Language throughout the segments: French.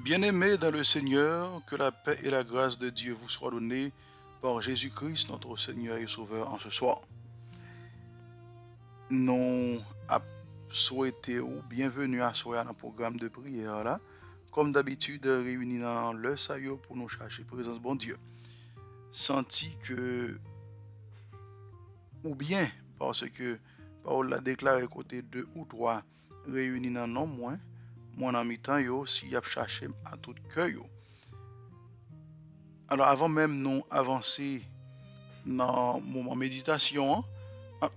Bien-aimés dans le Seigneur, que la paix et la grâce de Dieu vous soient données par Jésus-Christ, notre Seigneur et Sauveur, en ce soir. Nous souhaité ou bienvenue à soi dans le programme de prière là. Comme d'habitude, réunis dans le saillot pour nous chercher présence bon Dieu. Senti que, ou bien, parce que Paul l'a déclaré côté 2 ou 3 réunis dans non moins, moi en mi-temps yo, si y a cherché à tout cœur yo. Alors avant même nous avancer dans le moment méditation,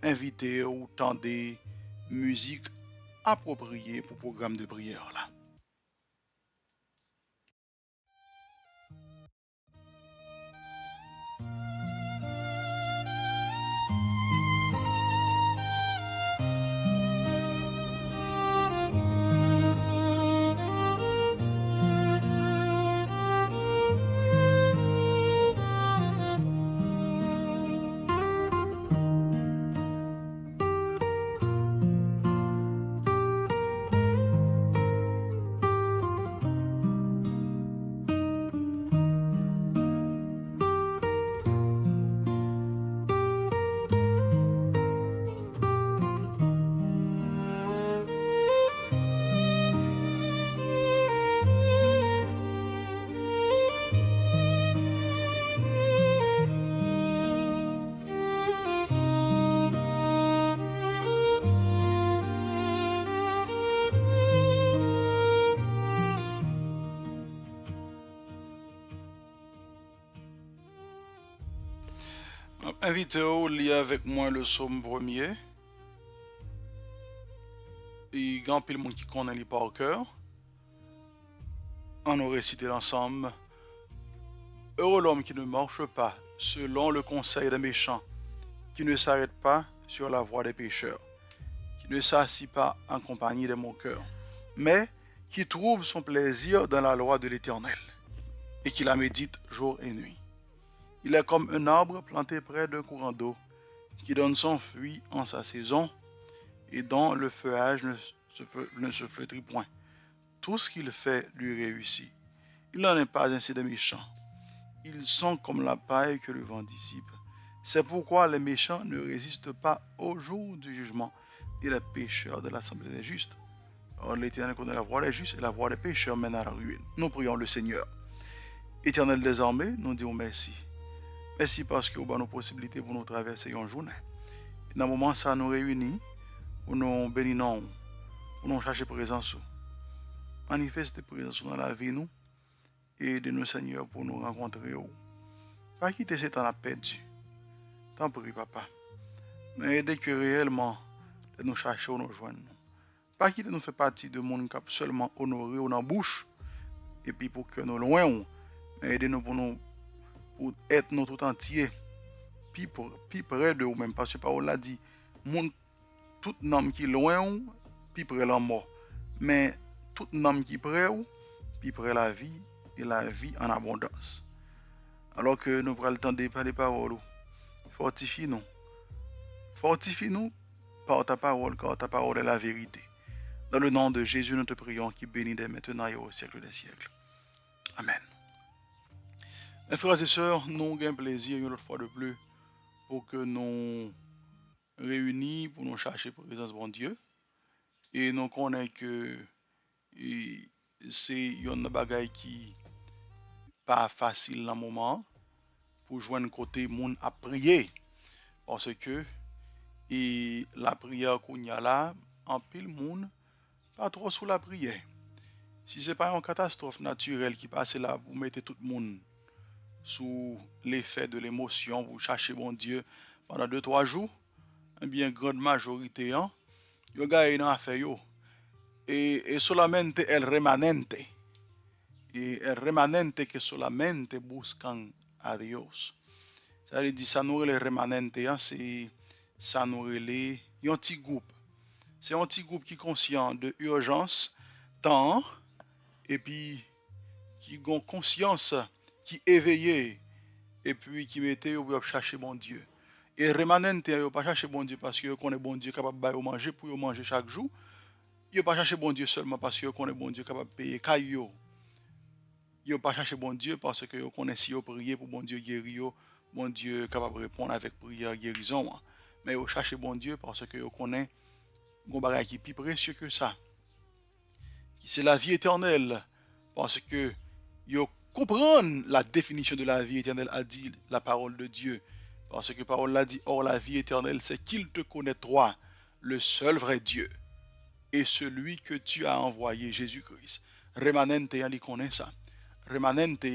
inviter ou tendre musique appropriée pour le programme de prière là. Invitez-vous lire avec moi le psaume premier. Et grand pile monde qui connaît les par cœur. On nous réciter l'ensemble. Heureux l'homme qui ne marche pas selon le conseil des méchants, qui ne s'arrête pas sur la voie des pécheurs, qui ne s'assit pas en compagnie des moqueurs, mais qui trouve son plaisir dans la loi de l'Éternel, et qui la médite jour et nuit. Il est comme un arbre planté près d'un courant d'eau, qui donne son fruit en sa saison, et dont le feuillage ne se flétrit point. Tout ce qu'il fait lui réussit. Il n'en est pas ainsi des méchants. Ils sont comme la paille que le vent dissipe. C'est pourquoi les méchants ne résistent pas au jour du jugement, et les pécheurs de l'assemblée des justes. Or, l'Éternel connaît la voie des justes, et la voie des pécheurs mène à la ruine. Nous prions le Seigneur. Éternel des armées, nous disons merci. Merci parce que vous avez nos possibilités pour nous traverser une journée. Et dans le moment où ça nous réunit, pour nous bénir, pour nous chercher présence. Manifeste présence dans la vie nous et de nous Seigneur pour nous rencontrer. Pas quitter ce temps à perdu. T'en prie, papa. Mais aider que réellement de nous chercher ou nous joindre. Pas quitter nous fait partie de monde qui seulement honoré ou dans la bouche et puis pour que nous loin. Mais aider nous pour être nous tout entier. Puis près de vous même parce que Paul l'a dit, monde tout homme qui loin puis près la mort. Mais tout homme qui près puis près la vie et la vie en abondance. Alors que nous prenons le temps de parler paroles, fortifie-nous. Fortifie-nous par ta parole, car ta parole est la vérité. Dans le nom de Jésus, nous te prions, qui bénit dès maintenant et au siècle des siècles. Amen. Mes frères et sœurs, nous avons un plaisir une autre fois de plus pour que nous réunis pour nous chercher présence de Dieu. Et nous connaissons que c'est une bagaille qui pas facile dans le moment pour joindre côté monde à prier. Parce que la prière qu'on y a là, en pile monde, pas trop sous la prière. Si ce n'est pas une catastrophe naturelle qui passe là pour mettre tout le monde sous l'effet de l'émotion, vous cherchez mon Dieu pendant 2 3 jours, eh bien, grande majorité, yo gagne dans affaire yo. Et solamente el remanente. Y el remanente que solamente buscan a Dios. Ça veut dire ça nous les remanente, c'est ça nous les un petit groupe. C'est un petit groupe qui est conscient de urgence, temps, et puis qui ont conscience, qui est éveillé, et puis qui mettait au chercher bon Dieu. Et remanente, ils ne pas chercher bon Dieu parce que connaît bon Dieu capable de manger pour manger chaque jour. Ils ne pas chercher bon Dieu seulement parce que connaît bon Dieu capable de payer caillou Yo pas chercher bon Dieu parce que yo connaît si yo prier pour bon Dieu guérir yo, bon Dieu capable de répondre avec prière guérison. Mais yo chercher bon Dieu parce que yo connaît gon bagay qui est plus précieux que ça. C'est la vie éternelle. Parce que yo comprendre la définition de la vie éternelle a dit la parole de Dieu. Parce que la parole l'a dit, or la vie éternelle, c'est qu'il te connaît toi, le seul vrai Dieu, et celui que tu as envoyé, Jésus-Christ. Remanente, il connaît ça. Remanente,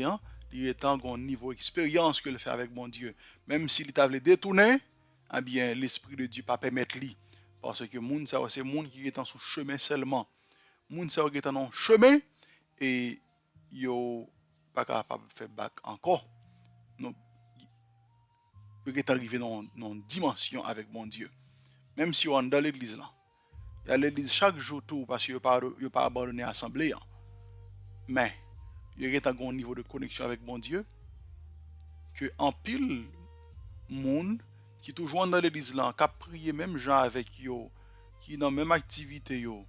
il est en un niveau expérience que le fait avec mon Dieu. Même s'il t'a détourné, eh bien, l'Esprit de Dieu pas permettre lui. Parce que moun ça c'est monde qui est en sous chemin seulement. Moun ça qui est en chemin et yo pas capable de faire bac encore. Non, il est arrivé dans une dimension avec mon Dieu. Même si on est dans l'église là. Il y a l'église chaque jour tout parce qu'il n'a pas abandonné l'assemblée. Mais il est à un niveau de connexion avec mon Dieu que en pile monde qui toujours dans l'église là, qui a prié même gens avec yo, qui dans même activité yo,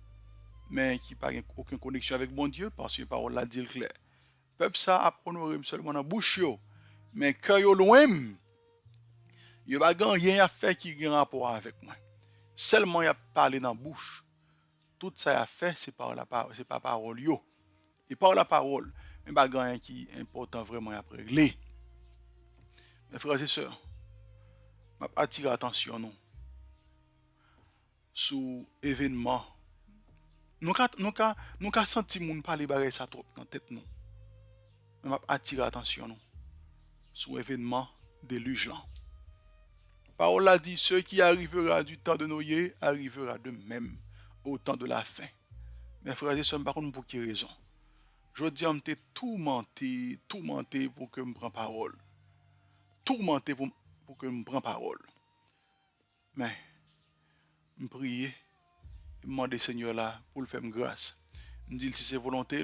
mais qui n'a aucune connexion avec mon Dieu parce que la parole l'a dit clair. Peuple ça a honoré seulement dans bouche yo, mais cœur yo loin. Il n'y a pas rien à faire qui a un rapport avec moi. Seulement il a parlé dans la bouche. Tout ça a fait, c'est par la parole, c'est par parole yo. Et par la parole, il n'y a pas rien qui est important vraiment à régler. Mes frères et sœurs, je attire l'attention nous sur événement. Nous avons senti les gens parler de ça trop dans la tête nous. Je attire l'attention nous sur événement déluge là. Parole a dit, ce qui arrivera du temps de Noé arrivera de même au temps de la fin. Mes frères et sœurs, par contre, pour quelle raison? Je dis, on t'est tourmenté pour que je me prenne parole. Tourmenté pour que je me prenne parole. Mais, je prie, je demande au Seigneur là pour le faire grâce. Je dis, si c'est volonté,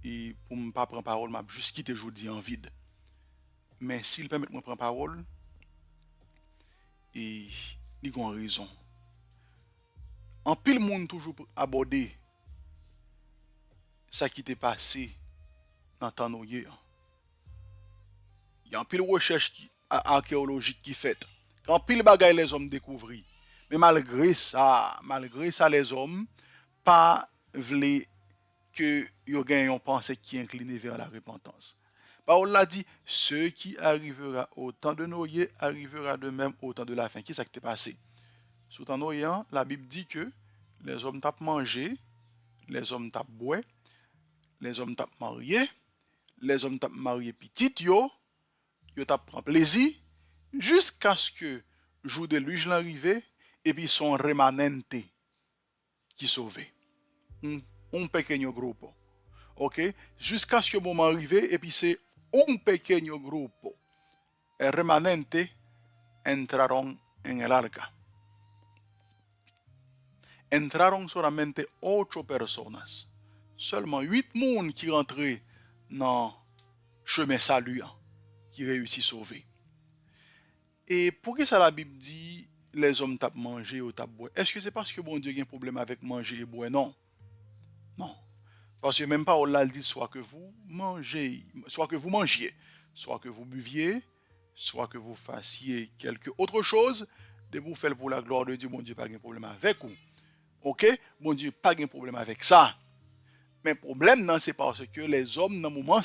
et pour ne pas prendre parole, je vais juste quitter aujourd'hui en vide. Mais s'il permet de me prendre parole, et il y a une raison. En pile monde toujours abordé ça qui t'est passé dans temps noué. Il y a un pile recherche archéologique qui fait. En pile bagaille les hommes découvrir. Mais malgré ça les hommes pas voulaient que yo gagne une pensée qui inclinée vers la repentance. Paul l'a dit, ce qui arrivera au temps de Noé arrivera de même au temps de la fin. Qu'est-ce qui t'est passé? Sous temps Noé, la Bible dit que les hommes tapent manger, les hommes tapent boire, les hommes tapent marier, les hommes tapent marier petit yo tapent prendre plaisir, jusqu'à ce que le jour de l'huile l'arrivée, et puis son remanente qui sauvé. Un pequeño grupo. Ok? Jusqu'à ce que le moment arrive, et puis c'est un pequeño grupo. El remanente entraron en el arca. Entraron solamente 8 personas. Seulement 8 personnes qui rentraient dans le chemin salut, qui réussit à sauver. Et pourquoi ça la Bible dit les hommes tapent manger ou tapent boire? Est-ce que c'est parce que bon Dieu a un problème avec manger et boire? Non. Non. Parce que même pas on l'a dit, soit que vous mangiez, soit que vous buviez, soit que vous fassiez quelque autre chose, de vous faire pour la gloire de Dieu, bon Dieu pas de problème avec vous. Ok? Bon Dieu pas de problème avec ça. Mais le problème, c'est parce que les hommes, dans ce moment,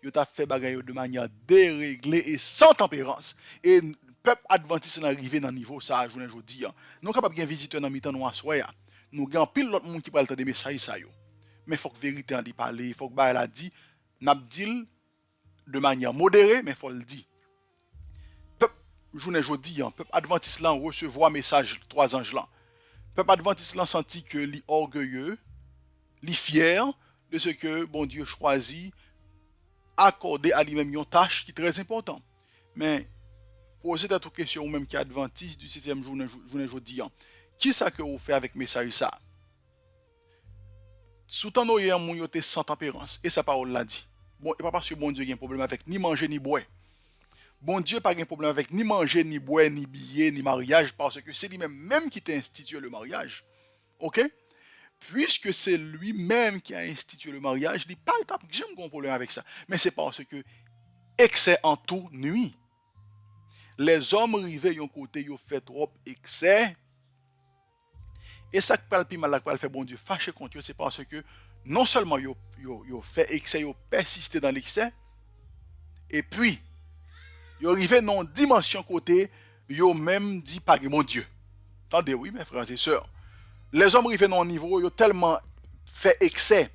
ils ont fait bagaille de manière déréglée et sans tempérance. Et le peuple adventiste est arrivé dans le niveau ça, je vous dis. Nous sommes capables de visiter dans le temps nous assoya. Nous avons pile l'autre monde qui parle de messages ça. Mais il faut que la vérité en dit parler, il faut que la dit, n'a dit de manière modérée, mais il faut le dire. Peuple, je dis, peuple adventiste là recevoir message 3 anges là. Peuple adventiste là senti que li orgueilleux, li fier de ce que bon Dieu choisit accorder à lui-même une tâche qui est très importante. Mais poser cette question ou même qui est adventiste du 6e jour aujourd'hui, qui ça que vous faites avec message ça? Sous temps noyé mon yote sans tempérance et sa parole l'a dit. Bon, et pas parce que bon Dieu a un problème avec ni manger ni boire. Bon Dieu pas un problème avec ni manger ni boire ni billet ni mariage parce que c'est lui-même qui t'a institué le mariage. OK? puisque c'est lui-même qui a institué le mariage, il dit pas j'ai un problème avec ça. Mais c'est parce que excès en tout nuit. Les hommes arrivés yon côté, ils fait trop excès. Et ça qui parle plus mal, qui fait bon Dieu fâché contre eux, c'est parce que non seulement ils fait excès, ils persisté dans l'excès, et puis ils arrivé dans une dimension côté, ils même dit pas mon Dieu. Attendez, oui, mes frères et sœurs. Les hommes arrivés dans un niveau, ils ont tellement fait excès.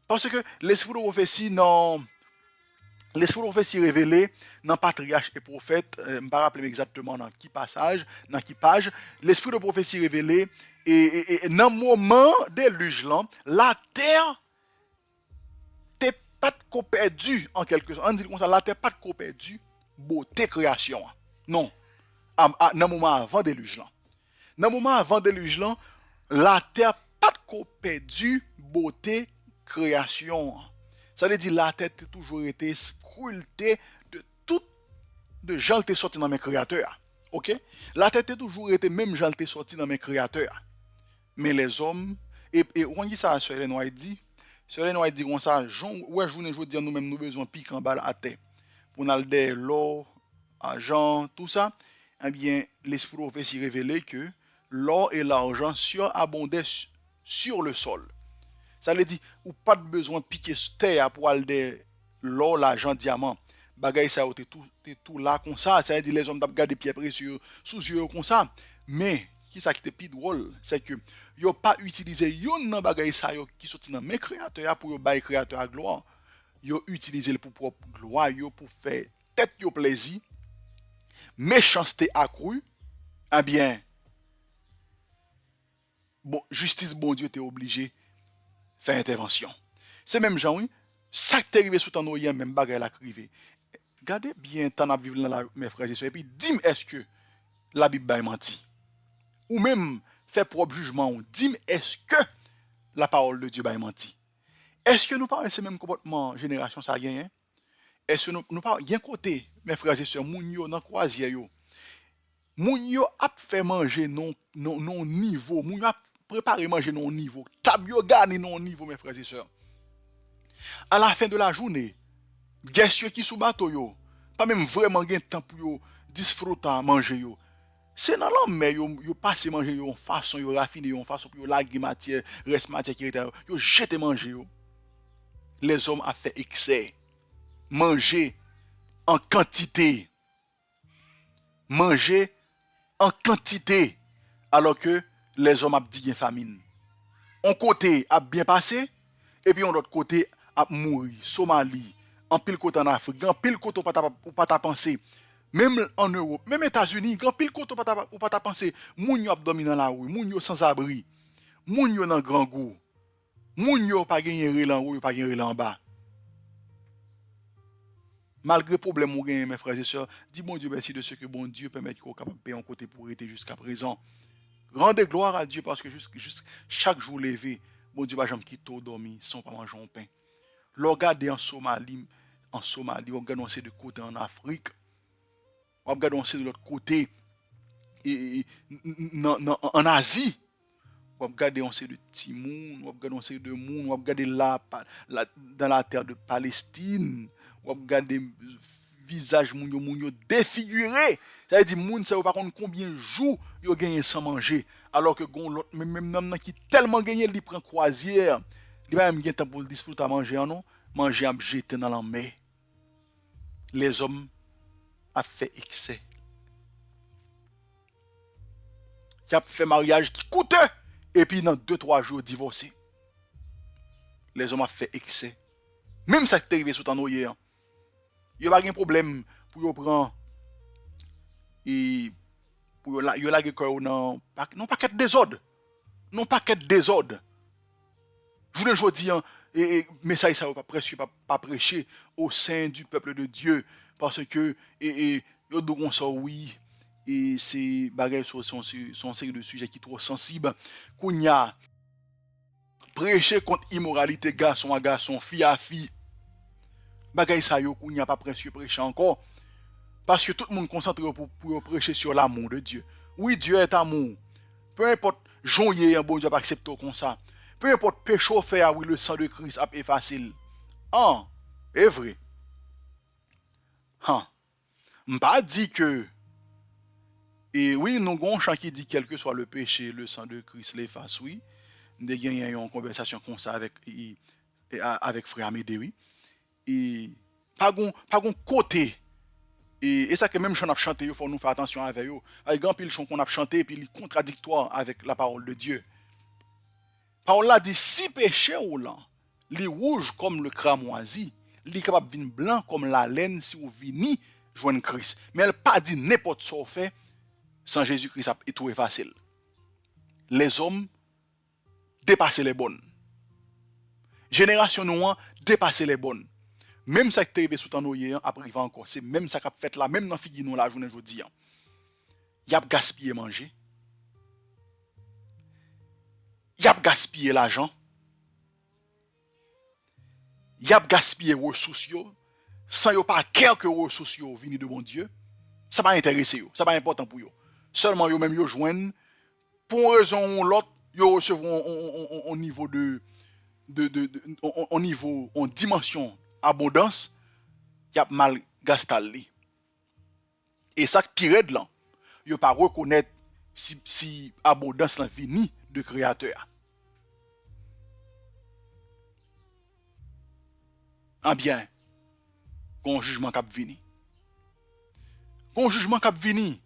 Parce que l'esprit de prophétie, non. L'esprit de prophétie révélé dans patriarche et prophète, je ne me rappelle exactement dans qui passage, dans qui page, l'esprit de prophétie révélé, et dans le moment déluge là, la terre n'est pas de perdu en quelque sorte. On dit comme ça, la terre pas de perdu, beauté création. Non, dans le moment avant déluge là. Dans le moment avant déluge là, la terre pas de perdu, beauté création. Ça veut dire la tête a toujours été scrutée de tout de gens qui sont sortis dans mes créateurs. OK? La tête a toujours été même gens qui sont sortis dans mes créateurs. Mais les hommes, et on dit ça à Sœur Hélène White dit, Sœur Hélène White dit comme ça, ouais, je dis nous-mêmes, nous besoin de piquer en balle à terre. Pour nous aller l'or, argent, tout ça, eh bien, l'esprit prophétie révélé que l'or et l'argent surabondaient sur le sol. Ça veut dire, ou pas de besoin de piquer terre pour aller l'or, l'argent, diamant. Bagay ça tout là comme ça. Ça veut dire les hommes d'ab garder pieds précieux sous yeux comme ça. Mais qui ça qui était plus drôle, c'est que yo pas utilisé yon nan bagay ça yo qui sorti dans mes créateurs pour yo bailler créateur à gloire. Yo utilisé pour propre gloire yo pour faire tête yo plaisir. Méchanceté accrue. Eh bien bon justice bon Dieu t'es obligé faire intervention. C'est même Jean, oui, ça qui est arrivé sous ton oreille, même bagay la crivé. Gardez bien tant à vivre dans mes frères et sœurs, et puis dis-moi est-ce que la Bible a menti? Ou même fait propre jugement, dis-moi est-ce que la parole de Dieu a menti? Est-ce que nous parlons de ce même comportement génération ça gagne? Est-ce que nous parlons d'un côté, mes frères et sœurs, moun yo dans croisière yo. Moun yo a fait manger non niveau, moun yo a préparé manger non niveau, tab yo gagné non niveau mes frères et sœurs. À la fin de la journée, guest qui sous bateau yo, pas même vraiment gain temps pour yo disfruter manger yo. C'est dans l'homme mais yo passer manger yo en façon yo raffiner yo en façon pour yo laguer matière, reste matière qui était yo jeter manger yo. Les hommes a fait excès. Manger en quantité. Manger en quantité alors que les hommes a dit famine. Un côté a bien passé et puis l'autre côté a mouru. Somalie, en pile côté en Afrique, en pile côté ou pas ta penser. Même en Europe, même États-Unis, en pile côté ou pas ta penser. Moun yo ap dormi dans la rue, moun yo sans abri. Moun yo dans grand goût. Moun yo pas gagner relais en haut, pas gagner relais en bas. Malgré problème ou gain mes frères et sœurs, dis bon Dieu merci de ce que bon Dieu permet qu'on capable payer en côté pour être jusqu'à présent. Rendez gloire à Dieu parce que chaque jour levé, bon Dieu va jamais quitter dormir sans pas manger un pain. Regardez en Somalie, regardez de côté en Afrique, regardez de l'autre côté en Asie. Regardez de Timoun, regardez de Moun, regardez là dans la terre de Palestine, regardez visage moun yo défiguré. Ça veut dire moun ça pas contre combien de jours yo gagné sans manger alors que gon l'autre même nan qui tellement gagné il prend croisière, il va même gagner temps pour disfruter à manger non, manger à jeter dans la mer. Les hommes a fait excès. Qui a fait mariage qui coûte et puis dans 2-3 jours divorcé. Les hommes a fait excès. Même ça qui est arrivé sous ton oreille. Il n'y a pas de problème pour prendre et pour la guerre non paquet de désordre. Non paquet de désordre. Je vous dis et message ça pas prêcher au sein du peuple de Dieu parce que yo dogon ça oui et c'est bagay son série de sujets qui trop sensible kounya prêcher contre immoralité garçon à garçon, fille à fille. Bagay sa yo kounya pas prêcher encore parce que tout le monde concentré pour prêcher sur l'amour de Dieu. Oui, Dieu est amour. Peu importe Jonye un bon Dieu pas accepter comme ça. Peu importe péché fait, oui, le sang de Christ est facile. Ah, est vrai. Ah, m'pas dit que et oui, nous avons un chant qui dit quel que soit le péché, le sang de Christ l'efface, oui. Nous avons une conversation comme ça avec frère Amédée, oui. Et pas gon côté. Et ça que même chant a chanté, il faut nous faire attention avec eux. Avec grand pile chant qu'on a chanté, puis il est contradictoire avec la parole de Dieu. Parole là dit si péché ou là, les rouge comme le cramoisi, les capable de venir blanc comme la laine si vous venez joindre Christ. Mais elle pas dit n'importe ce qu'on fait sans Jésus-Christ est tout facile. Les hommes dépasser les bonnes. Génération noire dépasser les bonnes. Même ça qui est arrivé sous temps hier après va encore, c'est même ça qui a fait là même dans figi nous la journée aujourd'hui. Y a gaspillé manger. Y a gaspillé l'argent. Y a gaspillé ressources sans yo pas quelques ressources venus de bon Dieu. Ça pas intéressé yo, ça pas important pour yo. Seulement yo même yo joindre pour une raison ou l'autre, yo recevront au niveau au niveau en dimension abondance, y a mal gastal. Et ça pire de là, yo pas reconnaître si abondance la vini de créateur. En bien, qu'on jugement cap vini. Qu'on jugement cap vini.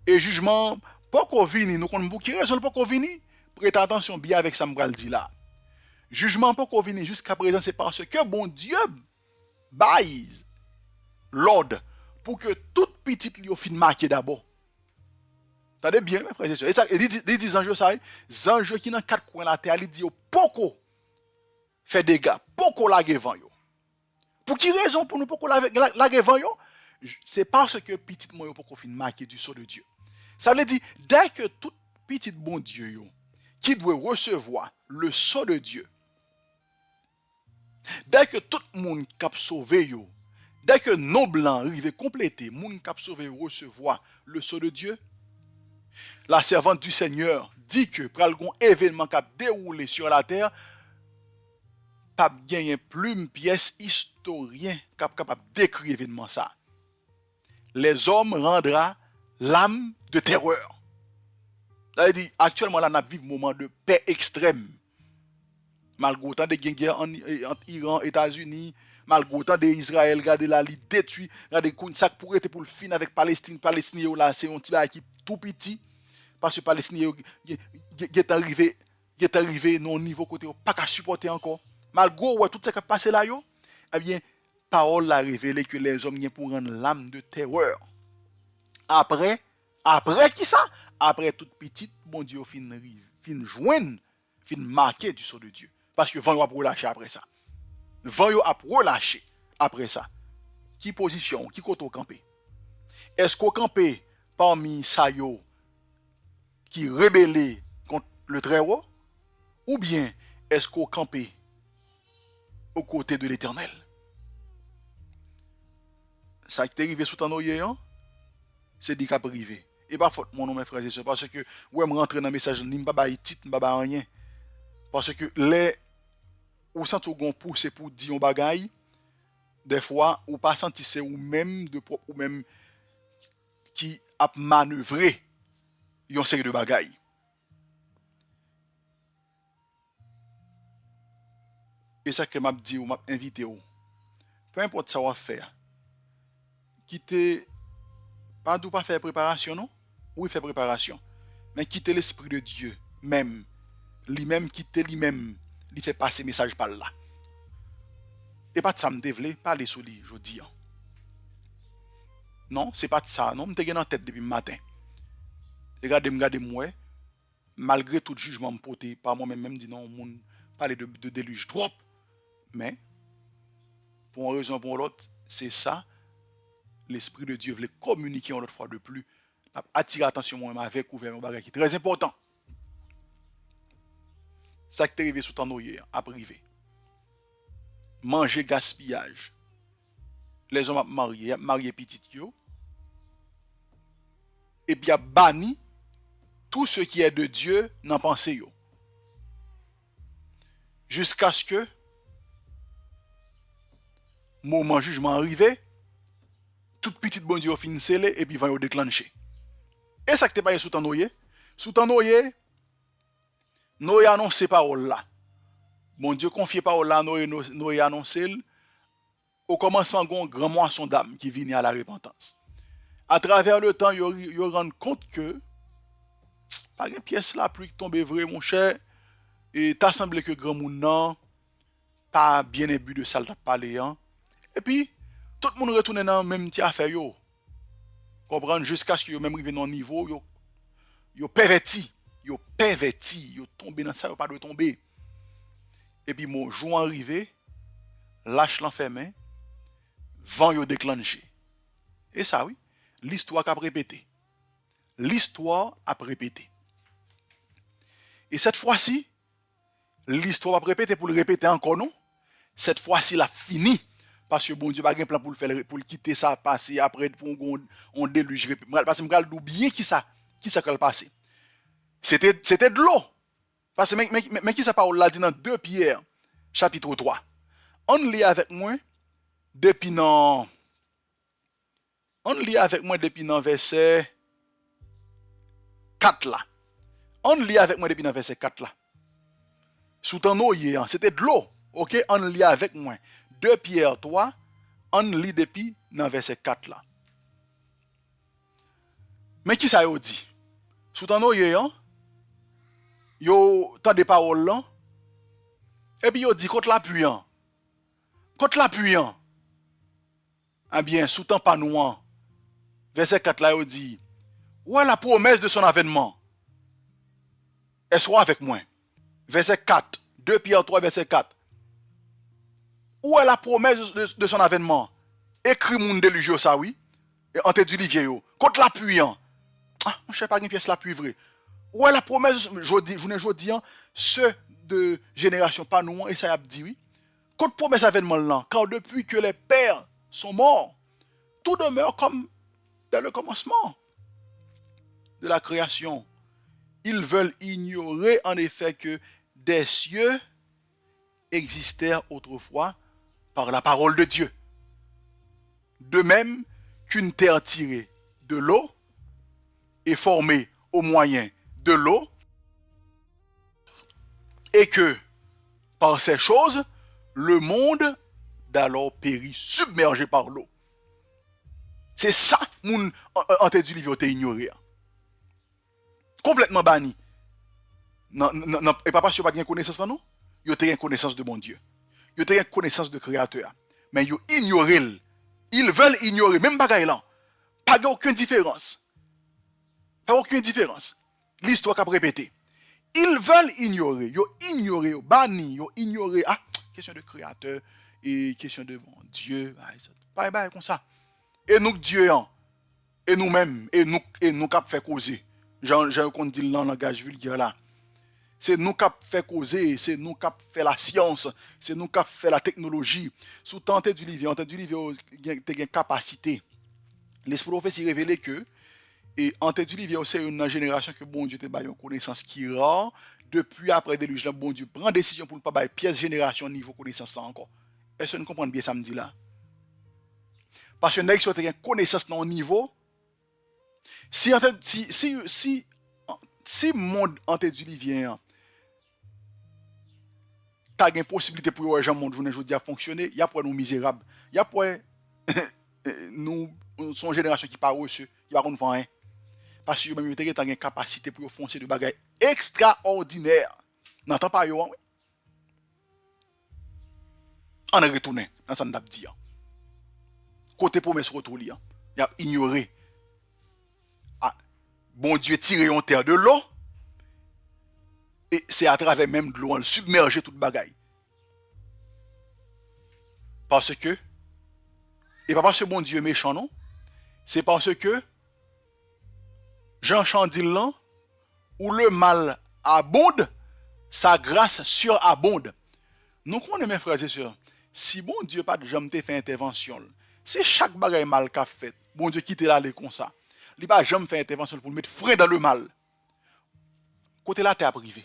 Et jugement pas qu'on vini, nous connaissons qui raison pas qu'on vini. Prêtez attention bien avec ça m'bral dit là. Jugement pas qu'on vini jusqu'à présent c'est parce que bon Dieu baille l'ordre pour que toute petite li fin marqué d'abord. Attendez bien mes frères et sœurs. Et ça dit anges ça, anges qui dans quatre coins la terre, il dit poko fait dégâts, poko la vent yo. Pour qui raison pour nous poko la vent yo? C'est parce que petite moi yo poko fin marqué du sceau de Dieu. Ça veut dire dès que toute petite bon Dieu yo qui doit recevoir le sceau de Dieu. Dès que tout le monde cap sauvé yo, dès que non blanc arrive complété, monde cap sauvé recevoir le sceau de Dieu, la servante du Seigneur dit que pral gon événement cap déroulé sur la terre, pas gagner plume pièce historien capable décrire événement ça. Les hommes rendra l'âme de terreur. Là il dit actuellement là n'a vivre moment de paix extrême. Malgré autant de guerres entre Iran, États-Unis, malgré autant d'Israël, regardez là, il détruit, regardez ça pourrait être pour le fin avec Palestine. Palestine là, c'est un petit qui tout petit parce que Palestine est arrivé non niveau côté pas qu'à supporter encore. Malgré ouais tout ça qui a passé là yo, eh bien parole a révélé que les hommes viennent pour rendre l'âme de terreur. Après qui ça? Après toute petite bon Dieu fin joindre, fin marquer du sceau de Dieu. Parce que vent a relâché après ça. Vent a relâché après ça. Qui position, qui côté camper? Est-ce qu'on camper parmi ça yo qui rebellé contre le Très-Haut? Ou bien est-ce qu'on camper aux côtés de l'Éternel? Ça qui est arrivé sous ton hier, c'est dit qu'à privé. Et pas faute mon nom mes frères et sœurs parce que ouais me rentrer dans message ni m'pa ba titre m'pa ba rien. Parce que les ou senti ou pousse pour dire un bagay, des fois ou pas senti c'est ou même ou même qui a manœuvré une série de bagay. Et ça que m'a dit ou m'a invité ou. Peu importe ça va faire. Quitter pas d'où pas faire préparation non? Oui, faire préparation. Mais quitter l'esprit de Dieu même, lui-même quitter lui-même, il fait passer message par là. Et pas de ça me développer parler sur lui je dis. Non, c'est pas de ça, non, m'te gen en tête depuis le matin. Regardez moi, malgré tout jugement me porté par moi-même même dit non, moun parler de déluge trop. Mais pour une raison ou pour l'autre, c'est ça l'esprit de Dieu voulait communiquer une autre fois de plus, attirer l'attention moi-même avec ouvert un bagage qui est très important. Ça qui est arrivé sous ton hier, à privé. Manger gaspillage. Les hommes mariés petit yo. Et puis a banni tout ce qui est de Dieu n'en pensez yo. Jusqu'à ce que moment jugement arrivé, toute petite bon Dieu fin scellé et puis va yo déclencher. Et ça que t'es pas sous temps noyé. Sous temps noyé, Noé annoncé parole là. Bon Dieu confie parole là, Noé annoncé au commencement gon grand moisson d'âme qui vient à la repentance. À travers le temps, yo rend compte que par une pièce là pluie tomber vrai mon cher et t'as semblé que grand moun nan pas bien imbu de ça t'a parlé hein. Et puis tout le monde retourne dans même petit affaire yo. Comprendre jusqu'à ce que yo même arrivé dans niveau yo perverti, yo tombé dans ça yo pas de tomber. Et puis mon jour arrivé, lâche l'enfermé, vent yo déclenché. Et ça oui, l'histoire a répété. L'histoire a répété. Et cette fois-ci, l'histoire va répéter pour le répéter encore non. Cette fois-ci, la fini. Parce que bon Dieu n'a pas un plan pour le faire, pour le quitter ça, passer après, pour on déluge. Parce que je vais oublier qui ça va passer. C'était de l'eau. Parce que, mais qui ça parle là, dit dans 2 Pierre, chapitre 3. On lit avec moi, depuis dans verset 4 là. On lit avec moi depuis dans verset 4 là. Sous ton oeil, c'était de l'eau. Ok, on lit avec moi. 2 Pierre 3, on lit depuis dans verset 4 là. Mais qui ça yo dit? Sous ton oeil, yo tant de paroles là. Et puis yo dit contre l'appuyant. Contre l'appuyant. Ah bien, sous ton panouan. Verset 4 là, yo dit, où est la promesse de son avènement? Elle soit avec moi. Verset 4. 2 Pierre 3, verset 4. Où est la promesse de son avènement? Écrit mon déluge ça, oui. Et en tête du livre, yo. Contre l'appuyant. Ah, je ne sais pas une pièce l'appui vrai. Où est la promesse, je dis, ceux de génération panouan, et ça y a dit, oui. Contre promesse avènement là, car depuis que les pères sont morts, tout demeure comme dès le commencement de la création. Ils veulent ignorer en effet que des cieux existèrent autrefois par la parole de Dieu. De même qu'une terre tirée de l'eau est formée au moyen de l'eau et que par ces choses, le monde d'alors périt submergé par l'eau. C'est ça, mon entendu livre t'es ignoré. Complètement banni. Non, et pas parce que pas de connaissance non, yo te une connaissance de mon Dieu. Yo te une connaissance de créateur. Mais yo ignoré. Ils veulent ignorer même bagaille là. Pas aucune différence. Pas aucune différence. L'histoire qu'a répété. Ils veulent ignorer, yo banni, yo ignorer question de créateur et question de bon Dieu, bye comme ça. Et nous Dieu et nous-mêmes et nous cap fait causer. Jean qu'on dit dans le langage vulgaire là. C'est nous qui fait causer, c'est nous qui fait la science, c'est nous qui fait la technologie. Sous tenter du livre, a une capacité. L'esprit prophétie révélé que et en tête du livre, c'est une génération que bon Dieu te baille une connaissance qui rare. Depuis après déluge, bon Dieu prend décision pour ne pas bailler pièce génération niveau connaissance ça encore. Est-ce que vous comprenez bien ça me dit là? Parce que nous avons une connaissance dans le niveau. Si monde en tête du livre t'as une possibilité pour les gens monde journée aujourd'hui à fonctionner, il y a pour nous misérables, il y a pour nous son génération qui pas reçu, qui va nous vendre. Parce que même t'as une capacité pour foncer de bagages extraordinaires. N'entend pas yo. On est retourné dans ça n'a dit. Côté promesse retour li, il a ignoré. Bon Dieu tiré en terre de l'eau. Et c'est à travers même de l'eau, on submerge toute bagaille. Parce que, et pas parce que bon Dieu est méchant, non. C'est parce que, Jean Chandil là, où le mal abonde, sa grâce surabonde. Nous connaissons mes frères et sœurs, si bon Dieu pas de jamais fait intervention, c'est chaque bagaille mal qu'a fait, bon Dieu quitte là comme ça. Il pas jamais fait intervention pour mettre frein dans le mal. côté la terre privé.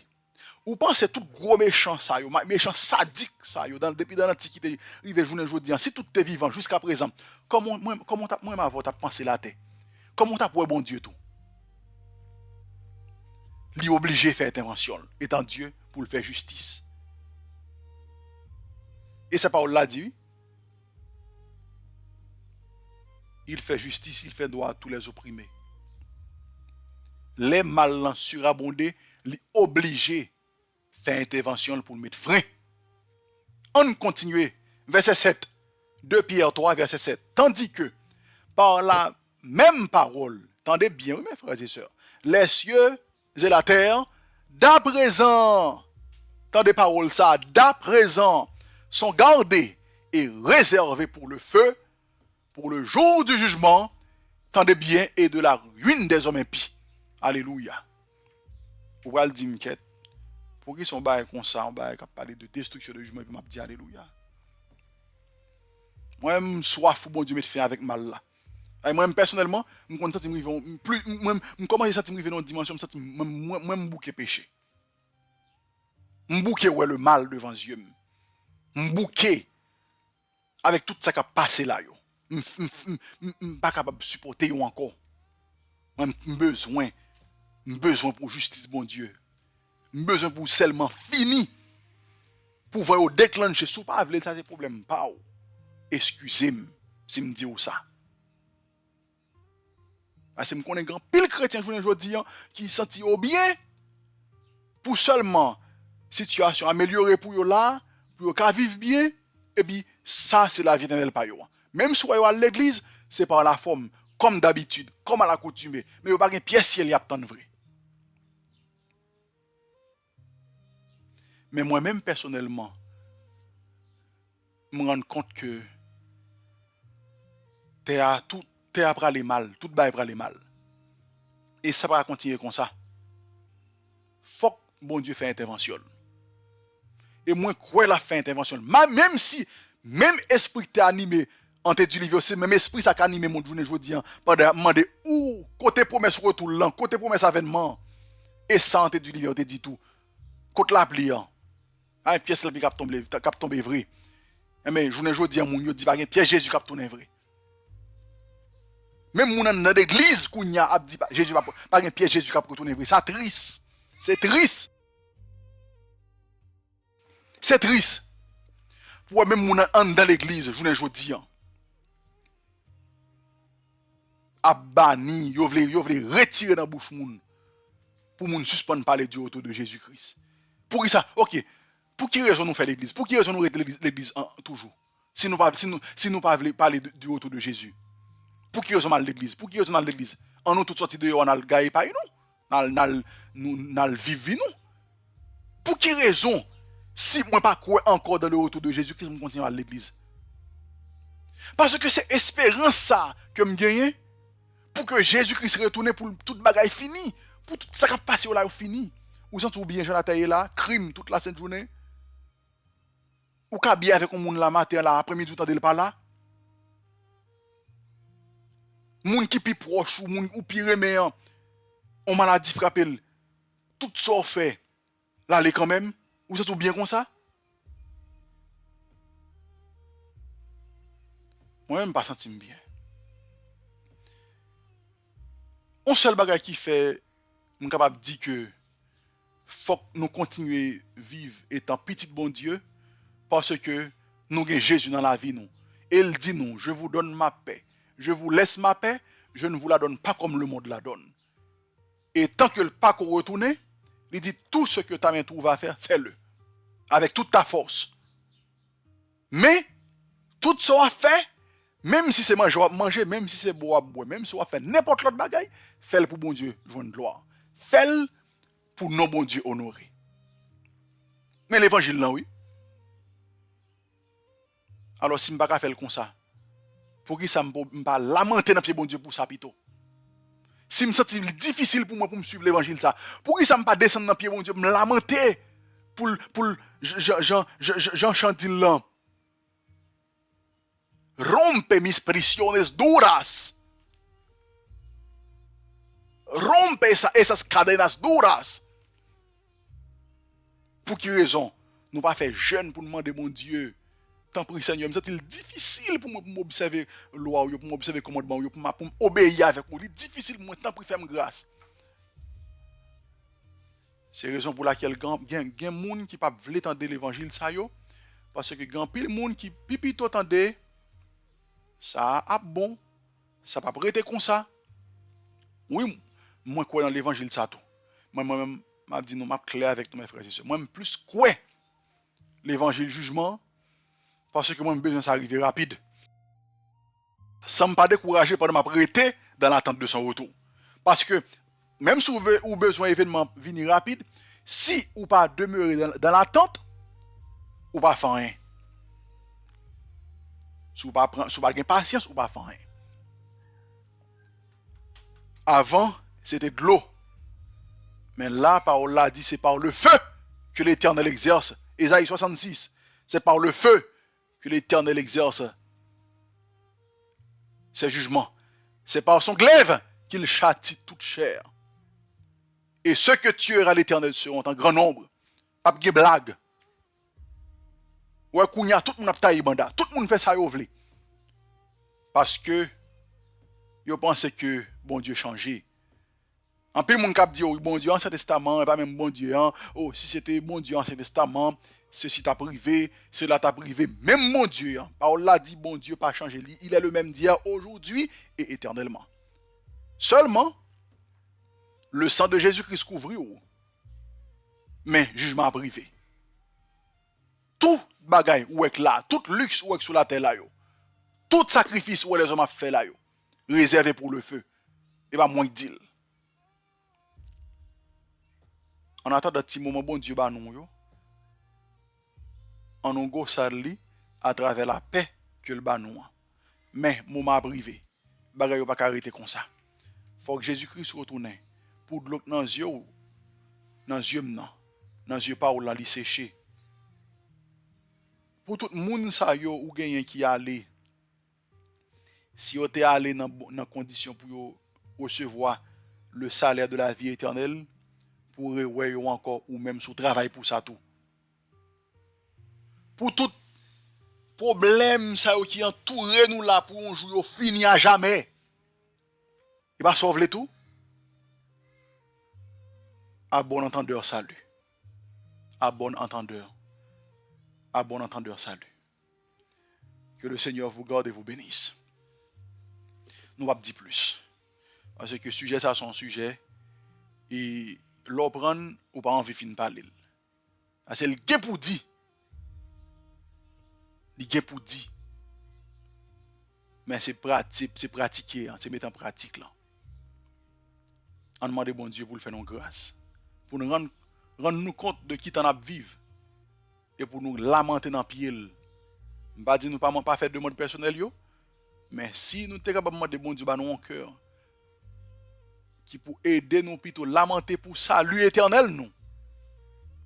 Ou pensez tout gros méchant ça yo, méchant sadique ça yo depuis dans l'antiquité, rive journée jodi, si tout est vivant jusqu'à présent, comment t'as pensé la terre? Comment t'as pour bon Dieu tout? Li obligé faire intervention étant Dieu pour le faire justice. Et sa parole l'a dit. Il fait justice, il fait droit à tous les opprimés. Les malins surabondés, li obligé faire intervention pour mettre frein. On continue. Verset 7. 2 Pierre 3, verset 7. Tandis que, par la même parole, tendez bien, mes frères et sœurs, les cieux et la terre, d'à présent, tendez parole ça, d'à présent, sont gardés et réservés pour le feu, pour le jour du jugement, tendez bien, et de la ruine des hommes impies. Alléluia. Pour le dire, m'inquiète. Pour qu'ils sont bails comme ça, on va parler de destruction de jugement, et puis m'a dit alléluia. Moi, je suis soif, bon Dieu, me fait avec mal là. Et moi, personnellement, je commence à sentir dans une dimension, je me bouquer péché. Je bouquer ouais le mal devant les yeux. Je bouquer avec tout ça qui a passé là. Je ne suis pas capable de supporter encore. J'ai besoin pour justice, bon Dieu. J'ai besoin pour seulement fini. Pour voir au déclencher. Si vous ne voulez pas, ça c'est problème. Pas. Excusez-moi si je me dis ça. Parce que je connais grand pile chrétien aujourd'hui qui sentit au bien pour seulement situation améliorée pour eux là, pour eux vivre bien, et puis ça c'est la vie éternelle pour eux. Même si vous à l'église, c'est par la forme, comme d'habitude, comme à l'accoutumée, mais vous n'avez pas de pièce si elle y a tant de vrai. Mais moi-même personnellement, je me rends compte que t'es à prendre mal, tout va prendre mal. Et ça va continuer comme ça. Faut que bon Dieu fait intervention. Et moi, quoi la fait intervention? Même si, même esprit t'est animé, en tête du livre aussi, même esprit ça a animé mon journée aujourd'hui, pendant demander où, côté promesse retour là, côté promesse avènement, et ça en tête du livre, on te dit tout. Côté la pliant. Une pièce là qui a tombé vrai. Mais journée aujourd'hui, mon Dieu dit pas une pièce Jésus qui a tourné vrai. Même mon dans l'église qu'on a dit Jésus pas une pièce Jésus qui a tourné vrai. Ça triste. C'est triste. C'est triste. Pour même mon dans l'église, journée aujourd'hui. A banni, yo vle retirer dans bouche moun pour moun suspendre parler du autour de Jésus-Christ. Pour ça, OK. Pour qui raison nous faire l'église? Pour qui raison nous rester l'église toujours? Si nous pas parler du autour de Jésus. Pour qui raison mal l'église? Pour qui raison mal l'église? En nous tout sorti de on a le gagne pas nous n'al vivre nous. Pour qui raison si moi pas croire encore dans le autour de Jésus-Christ, me continue à l'église? Parce que c'est espérance ça que me gagne. Pour que Jésus-Christ retourne pour toute bagaille fini, pour tout ça qui a passé là fini. Ou sent ou bien Jonathan là, crime toute la sainte journée. Ou ka bien avec un monde la matin là, après-midi temps de pas là. Moun qui pi proche ou moun ou pi reméant, on maladie frappé, tout ça fait. Là les quand même, ou sent ou bien comme ça? Moi même pas senti bien. Un seul bagage qui fait, je suis capable de dire que faut que nous continuer à vivre étant petit bon Dieu, parce que nous avons Jésus dans la vie. Nous. Et il dit nous, je vous donne ma paix. Je vous laisse ma paix, je ne vous la donne pas comme le monde la donne. Et tant que le pas qu'on retourne, il dit tout ce que ta main trouve à faire, fais-le. Avec toute ta force. Mais, tout ce qu'on fait, même si c'est manger, même si c'est boire, même si on fait n'importe l'autre bagaille, fais-le pour bon Dieu, joindre gloire. Fais-le pour nos bon Dieu honorer. Mais l'évangile là, oui. Alors si je ne peux pas faire comme ça, pour qui ça me pas lamenter dans pied bon Dieu pour ça plutôt. Si me sens difficile pour moi pour me suivre l'évangile ça, pour qui ça me pas descendre dans pied bon Dieu, me lamenter pour Jean Chandil là. Rompe mis prisiones duras. Rompe esas cadenas duras. Pour quelle raison? Nous pas faire jeûne pour demander mon Dieu. Tant pis Seigneur, c'est difficile pour moi pour m'observer loi, pour m'observer commandement, pour m'obéir avec vous. C'est difficile pour moi tant pis faire grâce. C'est la raison pour laquelle il y a des gens qui ne veulent pas entendre l'évangile parce que il y a pile monde qui pipi tout entendre ça a bon, ça pas prêter comme ça. Oui, moi quoi dans l'évangile ça tout. Moi-même m'a dit non, m'a clair avec tous mes frères et sœurs. Moi plus quoi l'évangile jugement parce que moi j'ai besoin ça arriver rapide. Ça me pas décourager pendant m'a prêter dans l'attente de son retour. Parce que même si vous avez besoin d'événements venir rapide, si ou pas demeurer dans l'attente, ou pas faire rien. Si vous pas avoir patience, ou pas faire rien. Avant, c'était de l'eau. Mais là, parole là dit, c'est par le feu que l'Éternel exerce. Ésaïe 66, c'est par le feu que l'Éternel exerce ses jugements. C'est par son glaive qu'il châtie toute chair. Et ceux que tuera l'Éternel seront en grand nombre. Pas de blague. Ouais, kounya, tout le monde a taillé banda. Tout le monde fait ça, yo vle. Parce que, yo pense que bon Dieu changé. En plus, mon cap dit, oh, bon Dieu, Ancien Testament, pas même bon Dieu, hein. Oh, si c'était bon Dieu, Ancien Testament, ceci t'a privé, cela t'a privé. Même mon Dieu, hein. Parole là dit, bon Dieu, pas changé. Il est le même d'hier, aujourd'hui et éternellement. Seulement, le sang de Jésus-Christ couvre, mais jugement privé. Tout bagaille ou est là, tout luxe ou est sur la terre là, yo. Tout sacrifice où les hommes ont fait là, yo, réservé pour le feu. Et pas moins d'il. En attendant un petit moment, bon Dieu, bah nous, yo. En nous go sadli à travers la paix que le bah nous. Mais, moment privé, bagay yo pas arrêter comme ça. Faut que Jésus-Christ retourne pour de l'autre dans les yeux, dans les yeux, dans les yeux pas ou la li séché. Pour tout le monde, ça yo, ou gagne qui allé. Si vous êtes allé dans condition pour recevoir le salaire de la vie éternelle, pour ouais encore ou même sous travail pour ça tout. Pour tout problème ça qui entoure nous là pour un jour fini à jamais. Il va sauver tout. À bon entendeur salut. À bon entendeur. À bon entendeur salut. Que le Seigneur vous garde et vous bénisse. Nous va dire plus. Parce que le sujet ça son sujet et l'opprendre ou pas envie fin parler. C'est le gain pour dire. Il gain pour dire. Mais c'est pratique, c'est pratiquer, c'est mettre en pratique là. On demande bon Dieu pour le faire nos grâce. Pour nous rendre nous compte de qui t'en a vivre. Et pour nous lamenter dans le pied. Je ne pas dire nous pas faire de demande personnelle yo. Mais si nous sommes capables de demander bon Dieu dans nos cœur, qui pour aider nous plutôt lamenter pour salut éternel nous,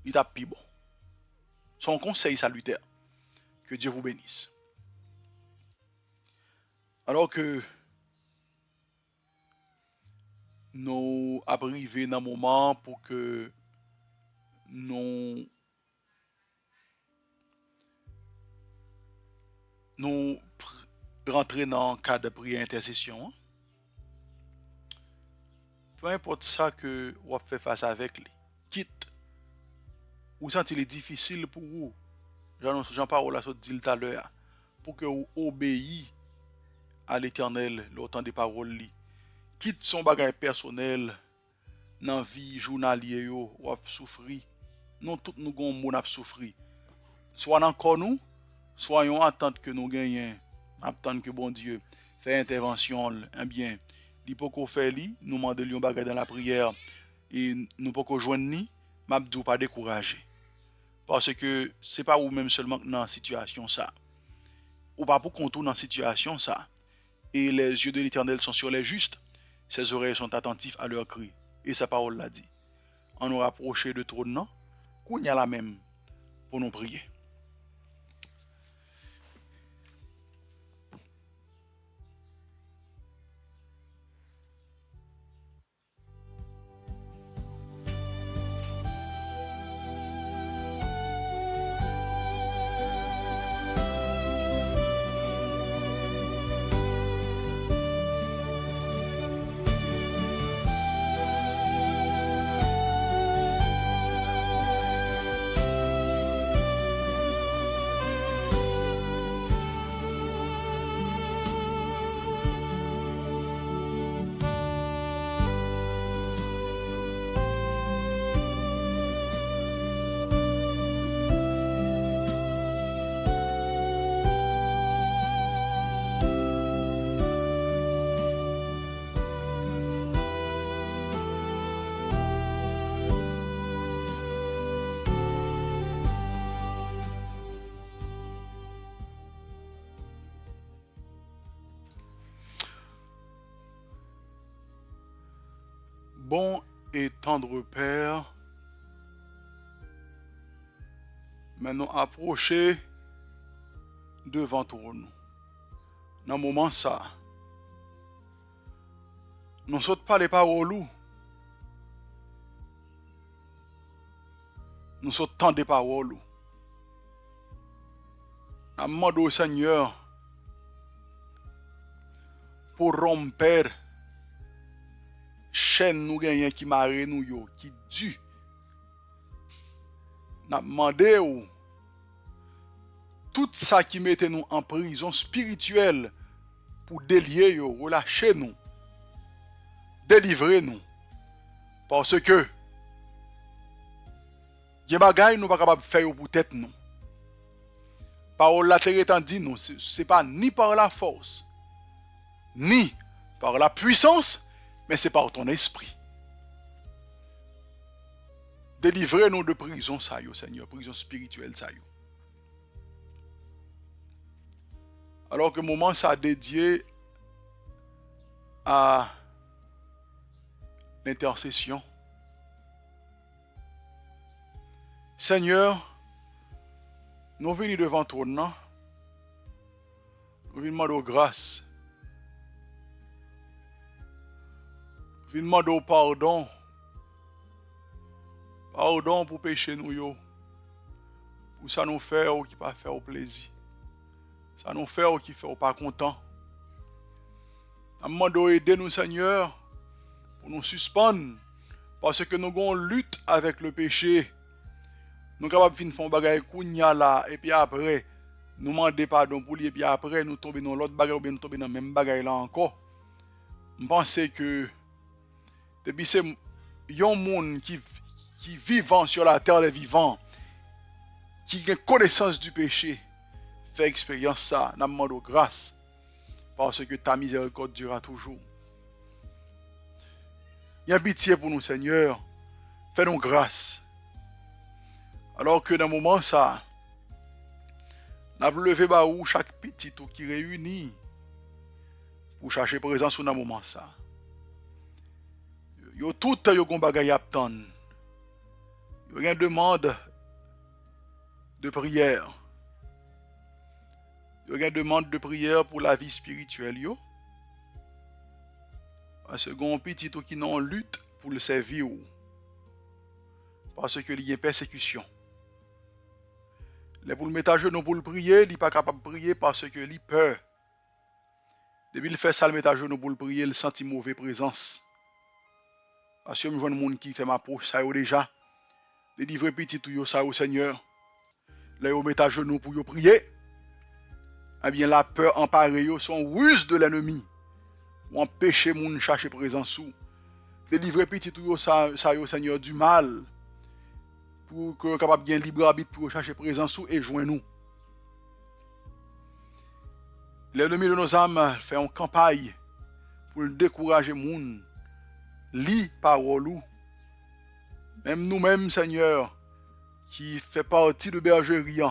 il t'a plus bon. Son conseil salutaire. Que Dieu vous bénisse. Alors que nous arrivons dans un moment pour que nous rentrions dans le cadre de prière intercession. Peu importe ça que vous faites face avec lui, quitte ou sentez difficile pour vous, Jean-Paul a dit tout à l'heure, pour que vous obéissiez à l'Éternel, l'autant des paroles, quitte son bagage personnel, dans la vie journalière, ou souffrir. Nous tous nous avons moun ap souffrir. Soit encore nous, soyons attentes que nous gagnons, attendre que bon Dieu fait intervention, eh bien, il peut qu'on fait li, nous demandons bagage dans la prière et nous peut qu'on joindre ni, m'abdou pas décourager. Parce que c'est pas ou même seulement dans la situation ça. Ou pas pour qu'on tourne dans la situation ça. Et les yeux de l'Éternel sont sur les justes, ses oreilles sont attentives à leurs cris. Et sa parole l'a dit. On nous rapproche de trône, non? Qu'on y a la même pour nous prier. Bon et tendre Père, maintenant approcher devant toi nous. Dans le moment ça, nous ne sautons pas les paroles, nous sautons tant des paroles. Nous demandons au Seigneur pour rompre chaîne nous gagnons qui marre nous yo, qui dû. Nous demandons tout ça qui mettait nous en prison spirituelle pour délier yo, relâcher nous, délivrer nous. Parce que des bagailles nous pas capable de faire pour tête nous. Parole la terre étant dit nous, c'est pas ni par la force, ni par la puissance, mais c'est par ton esprit. Délivrez-nous de prison, ça yo, Seigneur, prison spirituelle, ça yo. Alors que le moment ça dédié à l'intercession. Seigneur, nous venons devant toi, non? Nous venons demander grâce. Nous venons demander pardon. Pardon pour pécher nous, yo. Pour ça nous faire ou qui pas faire au plaisir. Ça nous fait ou qui fait ou pas content. Nous demandons aider nous, Seigneur, pour nous suspendre. Parce que nous avons lutte avec le péché. Nous sommes capables de faire un bagage kounya là, et puis après, nous demander pardon pour lui, et puis après, nous tomber dans l'autre bagage, ou bien nous tomber dans le même bagage là encore. Je pense que, depuis c'est un monde qui vivant sur la terre des vivants, qui a connaissance du péché, fait expérience ça, nous demandons grâce, parce que ta miséricorde durera toujours. Il y a pitié pour nous, Seigneur, fais-nous grâce. Alors que dans le moment ça, nous avons levé baou chaque petit qui réunit pour chercher présence dans le moment ça. Yo tout yo gon bagay aptan. Yo une demande de prière. Yo une demande de prière pour la vie spirituelle yo. Parce que gon petit qui non lutte pour le servir ou. Parce que il y a persécution. Les pour le mettre à genoux pour le prier, il n'est pas capable de prier parce que il peur. Depuis il fait ça, le mettre à genoux pour le prier, il sent une mauvaise présence. Parce que je vois un monde qui fait ma peau, ça y est déjà. Délivrer petit tout ça au Seigneur. Là, il met à genoux pour prier. Eh bien, la peur emparée sont ruse de l'ennemi. Ou empêcher moun chercher présence sous. Délivrer petit tout ça au Seigneur du mal. Pour que capable bien libre arbitre pour chercher présence sous et joindre nous. L'ennemi de nos âmes fait une campagne pour décourager moun. Lis parole ou. Même nous-mêmes, Seigneur, qui fait partie de bergerie,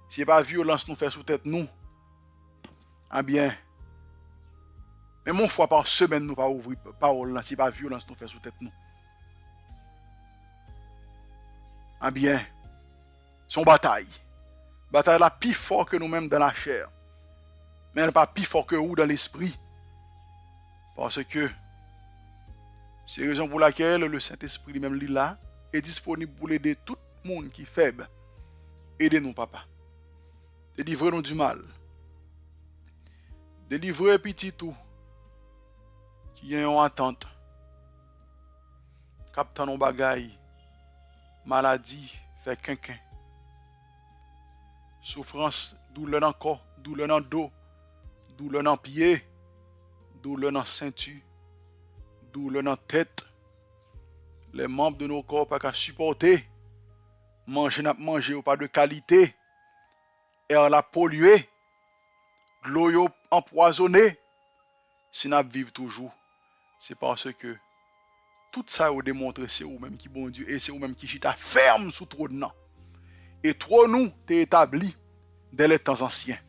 si pas violence nous fait sous tête nous, eh bien, mais mon foi par semaine nous pas ouvrir parole là, si pas violence nous fait sous tête nous. Eh bien, son bataille. Bataille là plus fort que nous-mêmes dans la chair. Mais elle n'est pas plus fort que nous dans l'esprit. Parce que c'est la raison pour laquelle le Saint-Esprit lui-même là est disponible pour aider tout le monde qui est faible. Aidez-nous, papa. Délivrez-nous du mal. Délivrez petit tout qui est en attente. Captant nos bagailles. Maladie, fait quinquin. Souffrance, douleur dans le corps, douleur dans le dos, douleur dans le pied, douleur dans la ceinture, douleur dans la tête. Les membres de nos corps pas qu'à supporter. Manger n'a manger ou pas de qualité. Air la pollué. L'eau empoisonné. Si nous vivons toujours, c'est parce que tout ça vous démontre c'est vous-même qui bon Dieu et c'est vous-même qui chita ferme sous trône. Et trop nous t'es établi dès les temps anciens.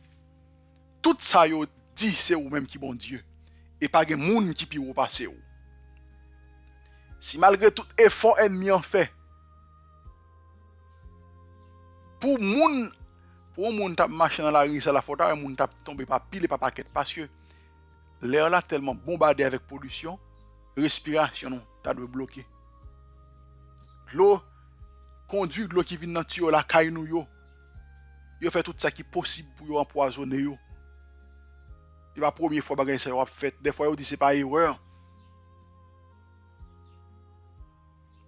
Tout ça vous dit c'est vous-même qui bon Dieu et pas de monde qui peut vous passer. Si malgré tout effort ennemi en fait, pour moun tap marcher dans la rue, ça la faute à moun tap tomber pas pile et pas paquet parce que l'air là tellement bombardé avec pollution, respiration non, t'as de bloquer. L'eau conduit l'eau qui vient dans tuyau la caille nous yo fait tout ça qui est possible pour yo empoisonner yo. C'est pas la première fois bagay ça yo a fait, des fois yo dit c'est pas erreur.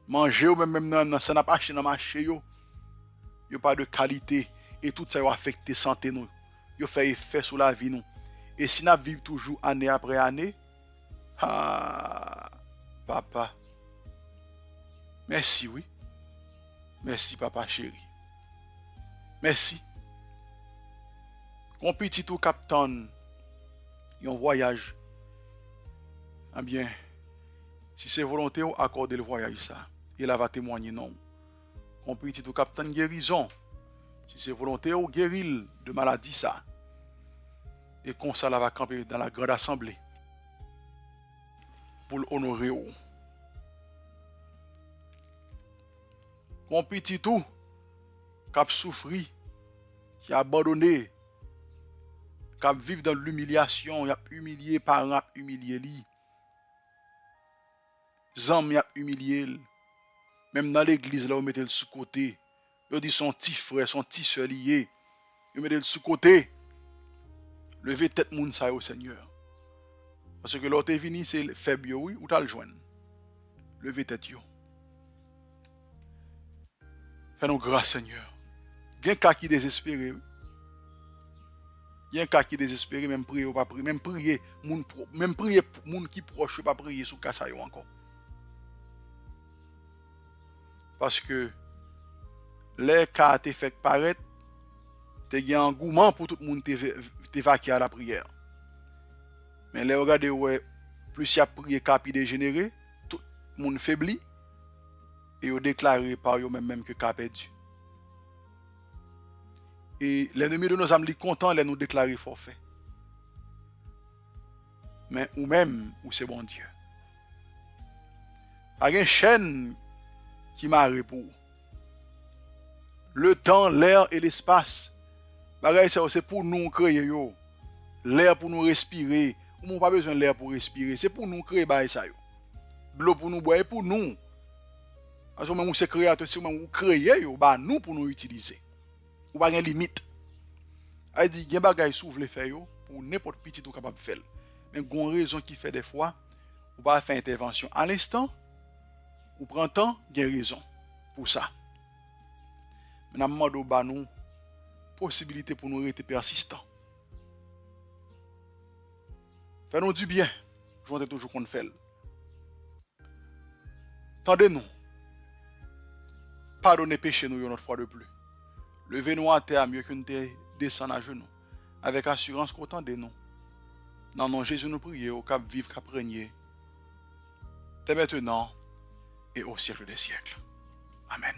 Manger ou même dans ça n'a pas acheté dans marché yo pas de qualité et tout ça va affecter santé nous. Yo fait effet sur la vie nous. Et si nous vivons toujours année après année, papa. Merci oui. Merci papa chéri. Merci. Mon petit tout capitaine, un voyage. Eh bien, si c'est volonté, accordez le voyage ça. Il va témoigner non. Mon petit tout capitaine guérison. Si c'est volonté, ou guérir de maladie ça. Et comme ça, va camper dans la grande assemblée. Pour l'honorer. Mon petit tout, qui a souffri, qui a abandonné, qui a vécu dans l'humiliation, il a humilié parents, humilié lui. Zam a humilié. Même dans l'église, là, on mettait le sous-côté. Il dit son petit frère, son petit soeur lié. Il mettait le sous-côté. Levez tête moun sa au Seigneur. Parce que l'autre est venu, c'est faible, oui, ou t'as le joindre. Levez tête yo. Fais-nous grâce, Seigneur. Il y a un cas qui est désespéré. Il y a un cas qui est désespéré, même prier ou pas prier. Même prier, moun qui proche, pas prier sous cas ça encore. Parce que les cas te fait paraître, te y a un engouement pour tout le monde te vaquer à la prière. Mais les regardez ouais, plus il y a prié capi dégénéré, tout le monde faiblit et ils déclaré par eux même que cap perdu. Et l'ennemi de nos âmes est content de nous déclarer forfait. Mais ou même ou c'est bon Dieu. Il y a une chaîne qui m'a pour le temps, l'air et l'espace. C'est pour nous créer l'air pour nous respirer. On n'a pas besoin de l'air pour respirer. C'est pour nous créer ça. L'eau pour nous boire et pour nous. Parce que même c'est créateur, c'est même créer nous pour nous utiliser. Ou pas de limite. Il dit il y a des bagages s'ouvre les faire pour n'importe petit tout capable de faire. Mais il y a une raison qui fait des fois ou pas faire intervention à l'instant. Ou prend temps, il y a raison pour ça. Mais nous avons possibilité pour nous rester persistants. Fais-nous du bien, je vais toujours qu'on fait. Tendez-nous. Pardonnez péché nous une autre fois de plus. Levez-nous à terre mieux que nous descendre à genoux. Avec assurance qu'on tendez-nous. Dans nom Jésus nous prions, au cap vivre, cap régner. Dès maintenant et au siècle des siècles. Amen.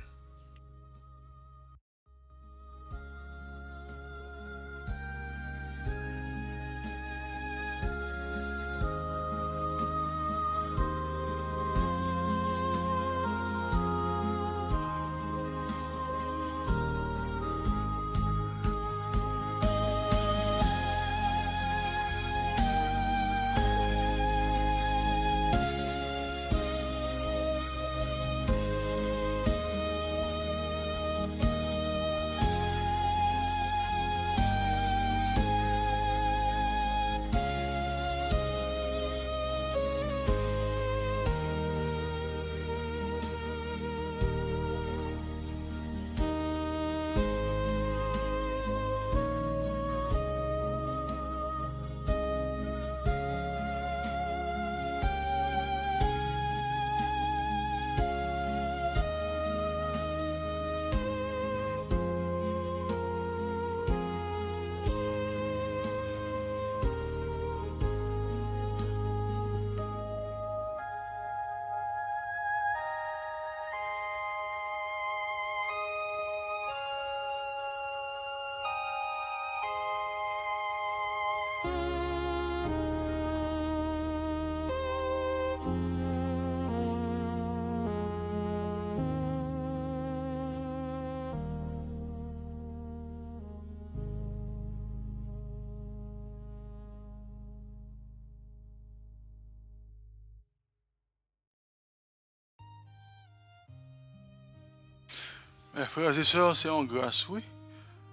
Frères et sœurs, c'est en grâce, oui.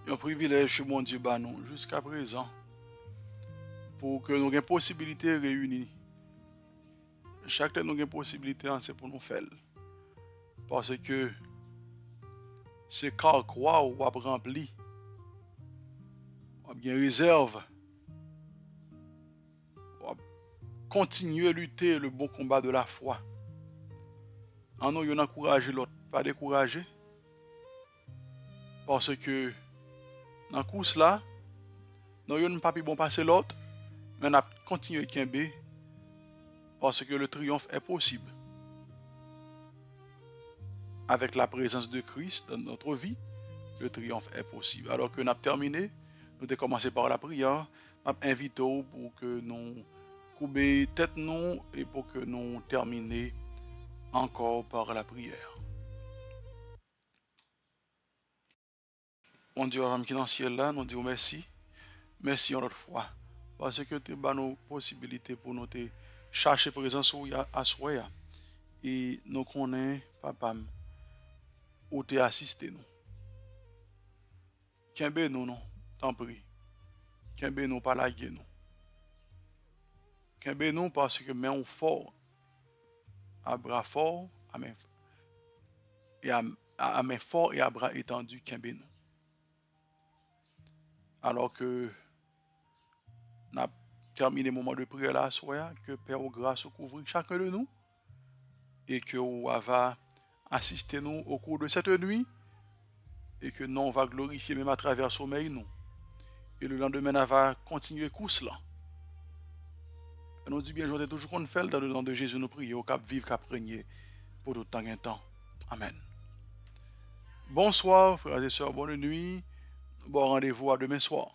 Et un privilège que mon Dieu bat nous jusqu'à présent pour que nous ayons possibilité de réunir. Chaque fois nous avons possibilité, c'est pour nous faire. Parce que c'est car quoi ou rempli, ou bien réserve, ou continuer à lutter le bon combat de la foi. En nous, il encourager l'autre, pas décourager. Parce que dans la course là, nous n'avons pas pu bon passer l'autre, mais on a continué à Kembe parce que le triomphe est possible. Avec la présence de Christ dans notre vie, le triomphe est possible. Alors que nous avons terminé, nous avons commencé par la prière, nous avons invité pour que nous couper tête nous et pour que nous terminions encore par la prière. Mon Dieu, qui est dans le ciel là, nous disons merci. Merci une autre fois. Parce que tu as nos possibilités pour nous chercher présence à soi. Et nous connaissons, papa, où tu assisté nous. Kembe nous, non, t'en prie. Kembe nous, pas laguer nous. Kembe nous parce que main fort, à bras fort, à main fort et à bras étendu, Kembe nous. Alors que nous avons terminé le moment de prière là, soir, que Père au grâce couvre chacun de nous et que vous va assister nous au cours de cette nuit et que nous on va glorifier même à travers le sommeil nous. Et le lendemain, on va continuer course là. Nous dit bien, je toujours qu'on fait dans le nom de Jésus, nous prions, au cap vivre, cap régner pour tout le temps et temps. Amen. Bonsoir, frères et sœurs, bonne nuit. Bon rendez-vous à demain soir.